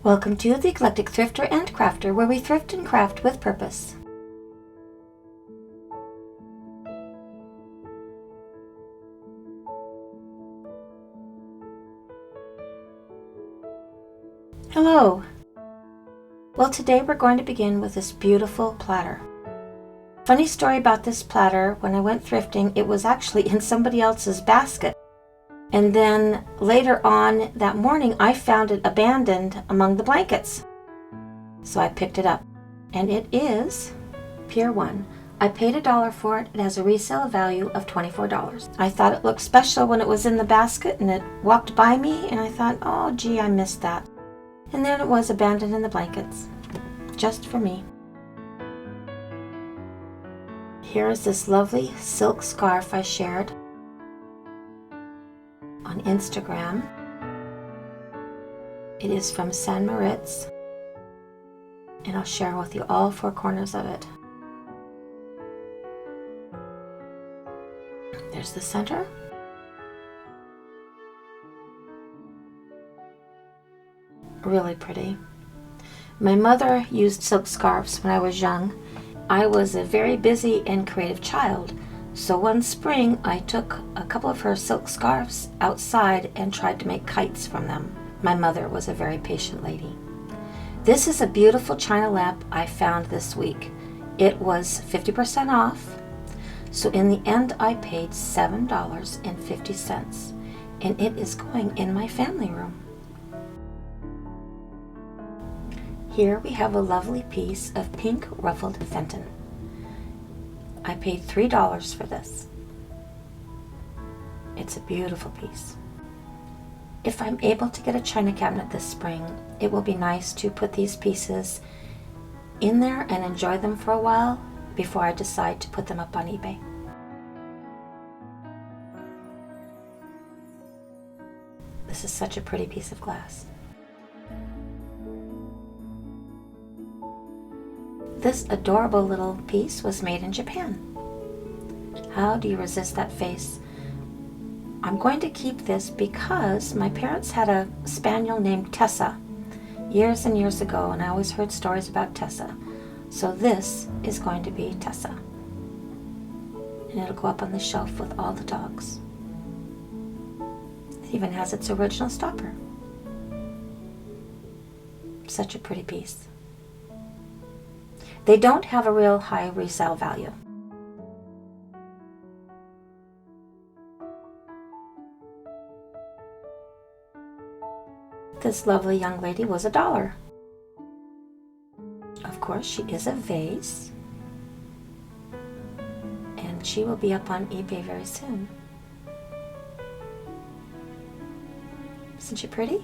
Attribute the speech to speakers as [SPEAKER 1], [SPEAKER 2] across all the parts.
[SPEAKER 1] Welcome to The Eclectic Thrifter and Crafter, where we thrift and craft with purpose. Hello! Well, today we're going to begin with this beautiful platter. Funny story about this platter, when I went thrifting, it was actually in somebody else's basket. And then later on that morning, I found it abandoned among the blankets. So I picked it up, and it is Pier 1. I paid $1 for it. It has a resale value of $24. I thought it looked special when it was in the basket, and it walked by me, and I thought, oh gee, I missed that. And then it was abandoned in the blankets, just for me. Here is this lovely silk scarf I shared on Instagram. It is from San Moritz, and I'll share with you all four corners of it. There's the center. Really pretty. My mother used silk scarves when I was young. I was a very busy and creative child. So one spring, I took a couple of her silk scarves outside and tried to make kites from them. My mother was a very patient lady. This is a beautiful china lamp I found this week. It was 50% off. So in the end, I paid $7.50, and it is going in my family room. Here we have a lovely piece of pink ruffled Fenton. I paid $3 for this. It's a beautiful piece. If I'm able to get a china cabinet this spring, it will be nice to put these pieces in there and enjoy them for a while before I decide to put them up on eBay. This is such a pretty piece of glass. This adorable little piece was made in Japan. How do you resist that face? I'm going to keep this because my parents had a spaniel named Tessa years and years ago, and I always heard stories about Tessa. So this is going to be Tessa. And it'll go up on the shelf with all the dogs. It even has its original stopper. Such a pretty piece. They don't have a real high resale value. This lovely young lady was $1. Of course, she is a vase, and she will be up on eBay very soon. Isn't she pretty?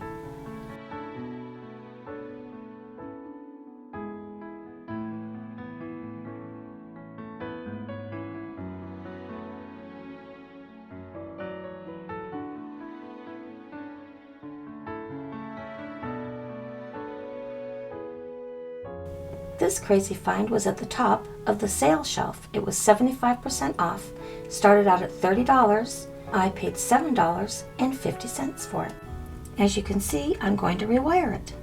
[SPEAKER 1] This crazy find was at the top of the sale shelf. It was 75% off, started out at $30. I paid $7.50 for it. As you can see, I'm going to rewire it.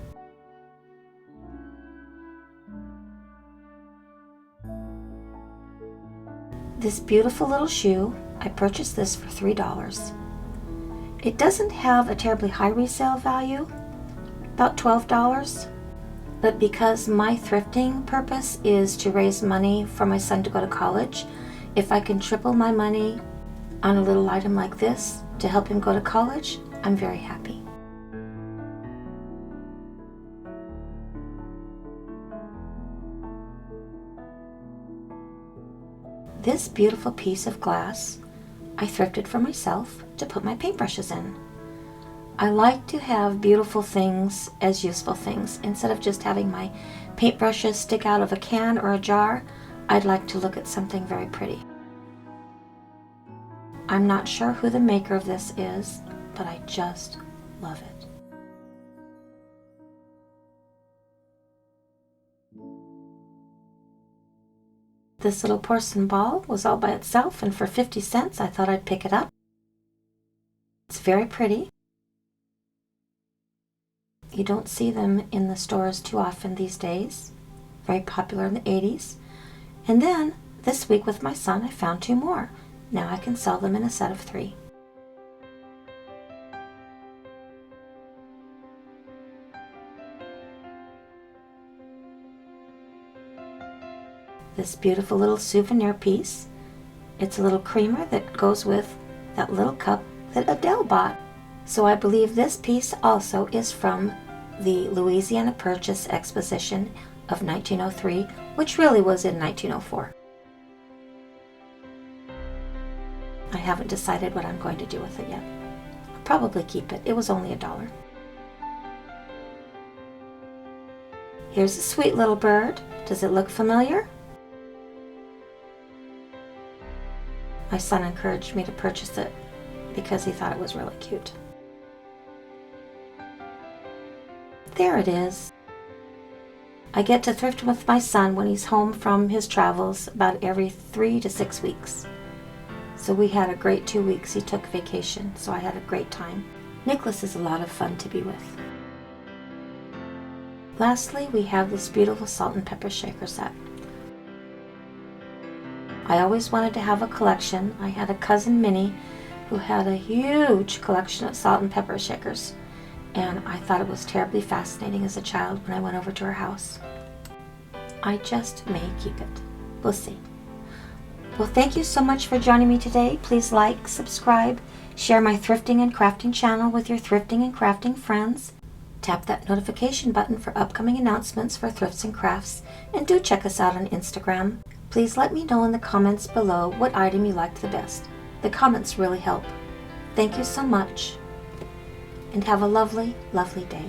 [SPEAKER 1] This beautiful little shoe, I purchased this for $3. It doesn't have a terribly high resale value, about $12. But because my thrifting purpose is to raise money for my son to go to college, if I can triple my money on a little item like this to help him go to college, I'm very happy. This beautiful piece of glass I thrifted for myself to put my paintbrushes in. I like to have beautiful things as useful things. Instead of just having my paintbrushes stick out of a can or a jar, I'd like to look at something very pretty. I'm not sure who the maker of this is, but I just love it. This little porcelain ball was all by itself, and for 50 cents I thought I'd pick it up. It's very pretty. You don't see them in the stores too often these days. Very popular in the 80s. And then, this week with my son, I found 2 more. Now I can sell them in a set of 3. This beautiful little souvenir piece. It's a little creamer that goes with that little cup that Adele bought. So I believe this piece also is from the Louisiana Purchase Exposition of 1903, which really was in 1904. I haven't decided what I'm going to do with it yet. I'll probably keep it. It was only $1. Here's a sweet little bird. Does it look familiar? My son encouraged me to purchase it because he thought it was really cute. There it is. I get to thrift with my son when he's home from his travels about every 3 to 6 weeks. So we had a great 2 weeks. He took vacation, so I had a great time. Nicholas is a lot of fun to be with. Lastly, we have this beautiful salt and pepper shaker set. I always wanted to have a collection. I had a cousin, Minnie, who had a huge collection of salt and pepper shakers, and I thought it was terribly fascinating as a child when I went over to her house. I just may keep it. We'll see. Well, thank you so much for joining me today. Please like, subscribe, share my thrifting and crafting channel with your thrifting and crafting friends. Tap that notification button for upcoming announcements for thrifts and crafts, and do check us out on Instagram. Please let me know in the comments below what item you liked the best. The comments really help. Thank you so much, and have a lovely, lovely day.